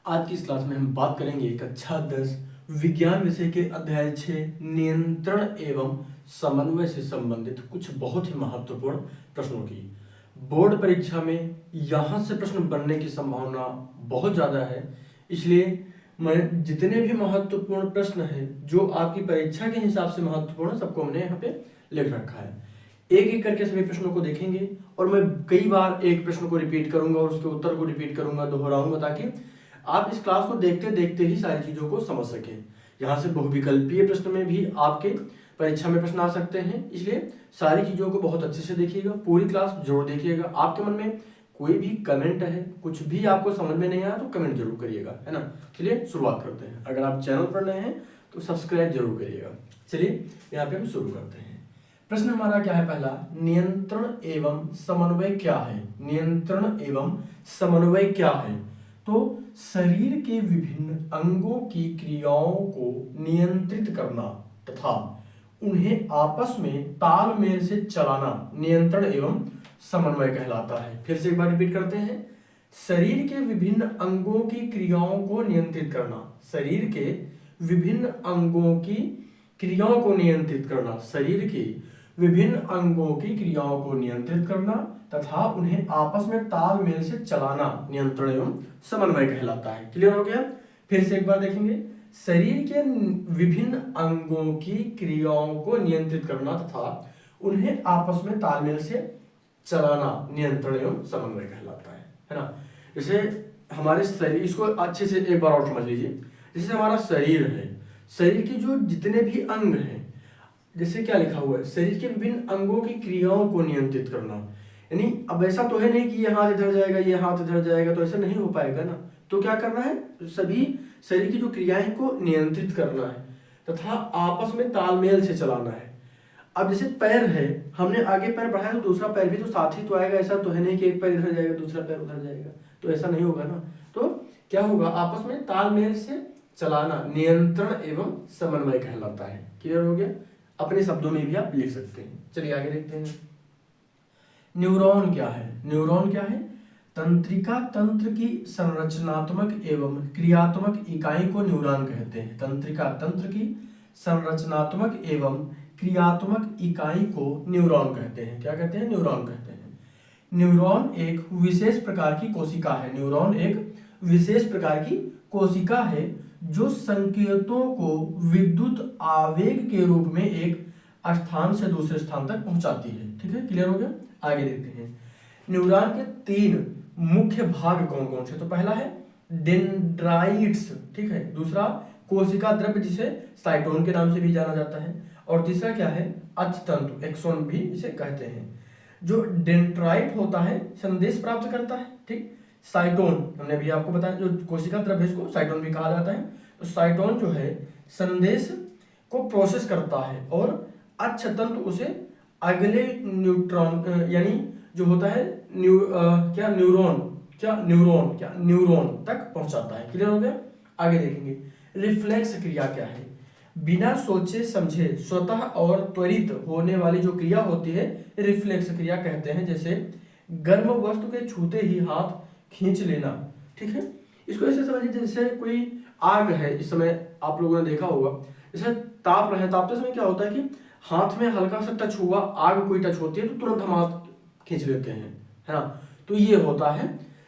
आज की इस क्लास में हम बात करेंगे कक्षा 10 विज्ञान विषय के अध्याय 6 नियंत्रण एवं समन्वय से संबंधित कुछ बहुत ही महत्वपूर्ण प्रश्नों की। बोर्ड परीक्षा में यहाँ से प्रश्न बनने की संभावना बहुत ज़्यादा है, इसलिए मैं जितने भी महत्वपूर्ण प्रश्न हैं जो आपकी परीक्षा के हिसाब से महत्वपूर्ण सबको हमने यहाँ पे लिख रखा है। एक एक करके सभी प्रश्नों को देखेंगे और मैं कई बार एक प्रश्न को रिपीट करूंगा और उसके उत्तर को रिपीट करूंगा, दोहराऊंगा, ताकि आप इस क्लास को देखते देखते ही सारी चीजों को समझ सकें। यहाँ से बहुविकल्पीय प्रश्न में भी आपके परीक्षा में प्रश्न आ सकते हैं, इसलिए सारी चीजों को बहुत अच्छे से देखिएगा, पूरी क्लास जरूर देखिएगा। आपके मन में कोई भी कमेंट है, कुछ भी आपको समझ में नहीं आया तो कमेंट जरूर करिएगा, है ना। चलिए शुरुआत करते हैं। अगर आप चैनल पर नए हैं तो सब्सक्राइब जरूर करिएगा। चलिए यहाँ पे हम शुरू करते हैं। प्रश्न हमारा क्या है? पहला, नियंत्रण एवं समन्वय क्या है? नियंत्रण एवं समन्वय क्या है? तो शरीर के विभिन्न अंगों की क्रियाओं को नियंत्रित करना तथा उन्हें आपस में तालमेल से चलाना नियंत्रण एवं समन्वय कहलाता है। फिर से एक बार रिपीट करते हैं। शरीर के विभिन्न अंगों की क्रियाओं को नियंत्रित करना, शरीर के विभिन्न अंगों की क्रियाओं को नियंत्रित करना, शरीर के विभिन्न अंगों की क्रियाओं को नियंत्रित करना तथा उन्हें आपस में तालमेल से चलाना नियंत्रण एवं समन्वय कहलाता है। क्लियर हो गया? फिर से एक बार देखेंगे। शरीर के विभिन्न अंगों की क्रियाओं को नियंत्रित करना तथा उन्हें आपस में तालमेल से चलाना नियंत्रण एवं समन्वय कहलाता है ना। जैसे हमारे शरीर, इसको अच्छे से एक बार और समझ लीजिए। जैसे हमारा शरीर है, शरीर के जो जितने भी अंग हैं, जैसे क्या लिखा हुआ है, शरीर के विभिन्न अंगों की क्रियाओं को नियंत्रित करना। यानी अब ऐसा तो है नहीं कि ये हाथ इधर जाएगा, ये हाथ इधर जाएगा, तो ऐसा नहीं हो पाएगा ना। तो क्या करना है? सभी शरीर की जो क्रियाएं को नियंत्रित करना है तथा आपस में तालमेल से चलाना है। अब जैसे पैर है, हमने आगे पैर बढ़ाया तो दूसरा पैर भी तो साथ ही तो आएगा। ऐसा तो है नहीं कि एक पैर इधर जाएगा दूसरा पैर उधर जाएगा, तो ऐसा नहीं होगा ना। तो क्या होगा? आपस में तालमेल से चलाना नियंत्रण एवं समन्वय कहलाता है। क्लियर हो गया? अपने शब्दों में भी आप लिख सकते हैं। चलिए आगे देखते हैं। न्यूरॉन क्या है? न्यूरॉन क्या है? तंत्रिका तंत्र की संरचनात्मक एवं क्रियात्मक इकाई को न्यूरॉन कहते हैं। तंत्रिका तंत्र की संरचनात्मक एवं क्रियात्मक इकाई को न्यूरॉन कहते हैं। क्या कहते हैं? न्यूरॉन कहते हैं। न्यूरॉन एक विशेष प्रकार की कोशिका है। न्यूरॉन एक विशेष प्रकार की कोशिका है जो संकेतों को विद्युत आवेग के रूप में एक स्थान से दूसरे स्थान तक पहुंचाती है। ठीक है, क्लियर हो गया? आगे देखते हैं। न्यूरॉन के 3 मुख्य भाग कौन कौन से? तो पहला है डेंड्राइट्स, ठीक है। दूसरा कोशिका द्रव्य जिसे साइटोन के नाम से भी जाना जाता है, और तीसरा क्या है? अचतंतु, एक्सोन भी इसे कहते हैं। जो डेंड्राइट होता है संदेश प्राप्त करता है, ठीक। साइटोन हमने अभी आपको बताया, जो कोशिका द्रव्य इसको साइटोन भी कहा जाता है। तो साइटोन जो है संदेश को प्रोसेस करता है और अचतंतु उसे अगले न्यूट्रॉन यानी जो होता है न्यूरॉन तक पहुंचाता है। क्लियर हो गया? आगे देखेंगे। रिफ्लेक्स क्रिया क्या है? बिना सोचे समझे स्वतः और त्वरित होने वाली जो क्रिया होती है रिफ्लेक्स क्रिया कहते हैं। जैसे गर्म वस्तु के छूते ही हाथ खींच लेना, ठीक है। इसको ऐसे समझिए जैसे कोई आग है, इस समय आप लोगों ने देखा होगा, जैसे ताप रहे, तापते समय क्या होता है कि हाथ में हल्का सा टच हुआ, आग कोई टच होती है तो तुरंत हम हाथ खींच लेते हैं, है ना। तो ये होता है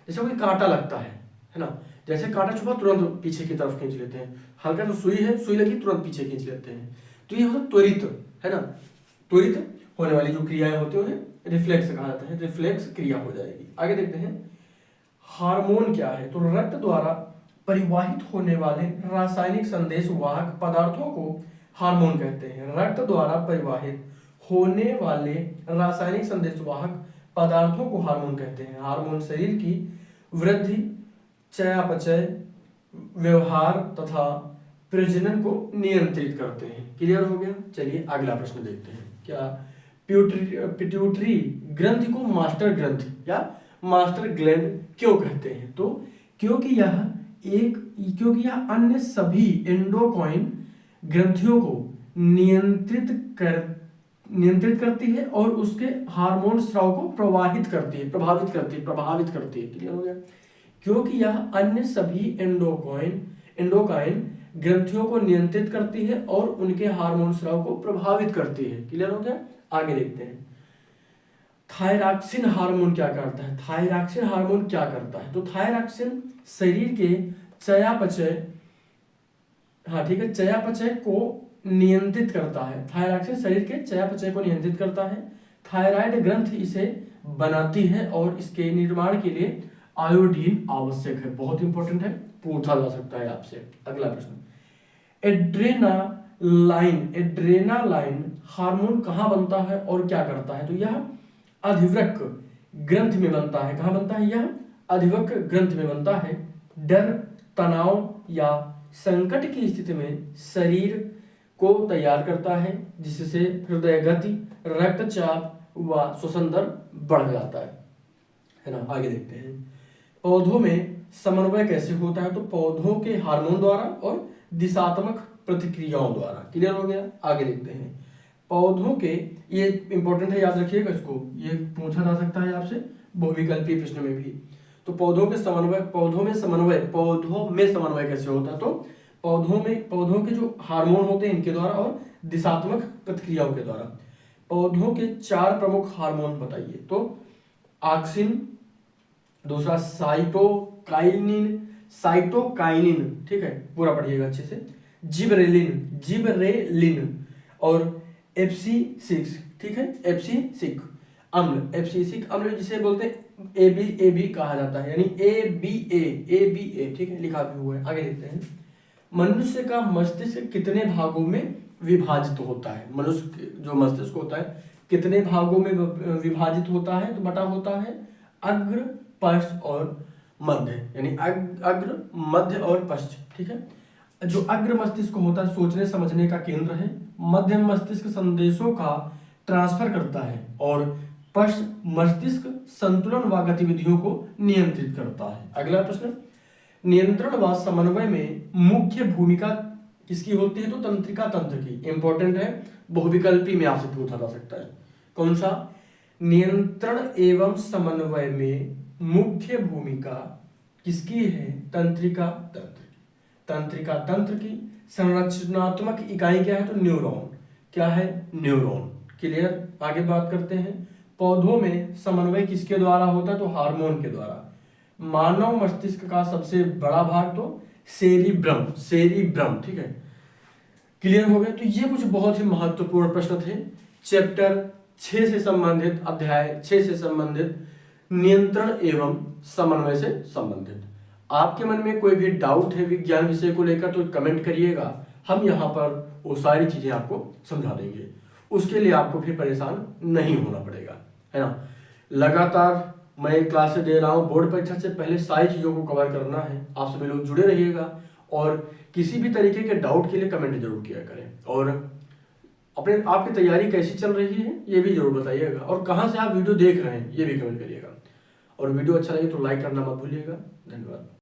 जैसे कोई कांटा लगता है ना। जैसे कांटा छुपा तुरंत पीछे की तरफ खींच लेते हैं, हल्का सा सुई है, सुई लगी तुरंत पीछे खींच लेते हैं। तो ये होता त्वरित, है ना। त्वरित होने वाली जो क्रियाएं होती है रिफ्लेक्स कहा जाता है। रिफ्लेक्स क्रिया हो जाएगी। आगे देखते हैं। हार्मोन क्या है? तो रक्त द्वारा परिवाहित होने वाले रासायनिक संदेशवाहक पदार्थों को हार्मोन कहते हैं। रक्त द्वारा परिवाहित होने वाले रासायनिक संदेशवाहक पदार्थों को हार्मोन कहते हैं। हार्मोन शरीर की वृद्धि, चयापचय, व्यवहार तथा प्रजनन को नियंत्रित करते हैं। क्लियर हो गया? चलिए अगला प्रश्न देखते हैं। क्या पिट्यूटरी ग्रंथि को मास्टर ग्रंथि या मास्टर ग्लैंड क्यों कहते हैं? तो क्योंकि यह अन्य सभी एंडोक्राइन ग्रंथियों को नियंत्रित करती है और उसके हार्मोन स्राव को प्रभावित करती है। क्लियर हो गया? क्योंकि यह अन्य सभी एंडोकाइन ग्रंथियों को नियंत्रित करती है और उनके हार्मोन स्राव को प्रभावित करती है। क्लियर हो गया? आगे देखते हैं। थायरॉक्सिन हार्मोन क्या करता है? थायरॉक्सिन हार्मोन क्या करता है? तो थायरॉक्सिन शरीर के चयापचय, हाँ ठीक है, चयापचय को नियंत्रित करता है। थायरॉक्सिन शरीर के चयापचय को नियंत्रित करता है। थायराइड ग्रंथ इसे बनाती है और इसके निर्माण के लिए आयोडीन आवश्यक है। बहुत इंपॉर्टेंट है, पूछा जा सकता है आपसे। अगला प्रश्न, एड्रेनालाइन हार्मोन कहाँ बनता है और क्या करता है? तो यह अधिवृक्क ग्रंथ में बनता है। कहाँ बनता है? यह अधिवृक्क ग्रंथ में बनता है। डर, तनाव या संकट की स्थिति में शरीर को तैयार करता है, जिससे हृदय गति, रक्तचाप व श्वसन दर बढ़ जाता है ना। आगे देखते हैं, पौधों में समन्वय कैसे होता है? तो पौधों के हार्मोन द्वारा और दिशात्मक प्रतिक्रियाओं द्वारा। क्लियर हो गया? आगे देखते हैं, पौधों के, ये इंपॉर्टेंट है, याद रखिएगा इसको, ये पूछा जा सकता है आपसे बहुविकल्पीय प्रश्न में भी। तो पौधों में समन्वय कैसे होता है? तो पौधों के जो हार्मोन होते हैं इनके द्वारा और दिशात्मक प्रतिक्रियाओं के द्वारा। पौधों के 4 प्रमुख हार्मोन बताइए। तो ऑक्सिन, दूसरा साइटोकाइनिन, ठीक है, पूरा पढ़िएगा अच्छे से, जिबरेलिन और एब्सिसिक, ठीक है, एब्सिसिक अम्ल जिसे बोलते हैं एबी कहा जाता है, यानी एबीए, ठीक है, लिखा भी हुआ है। आगे देखते हैं, मनुष्य का मस्तिष्क कितने भागों में विभाजित होता है? मनुष्य जो मस्तिष्क होता है कितने भागों में विभाजित होता है? तो बटा होता है अग्र, पश्च और मध्य, यानी अग्र, मध्य और पश्च, ठीक है। जो अग्र मस्तिष्क होता है सोचने समझने का केंद्र है, मध्य मस्तिष्क संदेशों का ट्रांसफर करता है और पश्च मस्तिष्क संतुलन व गतिविधियों को नियंत्रित करता है। अगला प्रश्न, नियंत्रण व समन्वय में मुख्य भूमिका किसकी होती है? तो तंत्रिका तंत्र की। इंपॉर्टेंट है, बहुविकल्पी में आपसे पूछा जा सकता है। कौन सा? नियंत्रण एवं समन्वय में मुख्य भूमिका किसकी है? तंत्रिका तंत्र। तंत्रिका तंत्र की संरचनात्मक इकाई क्या है? तो न्यूरॉन। क्या है? न्यूरॉन। क्लियर? आगे बात करते हैं, पौधों में समन्वय किसके द्वारा होता है? तो हार्मोन के द्वारा। मानव मस्तिष्क का सबसे बड़ा भाग तो सेरिब्रम, ठीक है। क्लियर हो गया? तो ये कुछ बहुत ही महत्वपूर्ण प्रश्न थे चैप्टर 6 से संबंधित, अध्याय 6 से संबंधित, नियंत्रण एवं समन्वय से संबंधित। आपके मन में कोई भी डाउट है विज्ञान विषय को लेकर तो कमेंट करिएगा, हम यहाँ पर वो सारी चीजें आपको समझा देंगे। उसके लिए आपको फिर परेशान नहीं होना पड़ेगा, है ना। लगातार मैं क्लासेस दे रहा हूँ, बोर्ड परीक्षा से पहले सारी चीज़ों को कवर करना है। आप सभी लोग जुड़े रहिएगा और किसी भी तरीके के डाउट के लिए कमेंट जरूर किया करें। और आपकी तैयारी कैसी चल रही है ये भी जरूर बताइएगा, और कहाँ से आप वीडियो देख रहे हैं ये भी कमेंट करिएगा। और वीडियो अच्छा लगे तो लाइक करना मत भूलिएगा। धन्यवाद।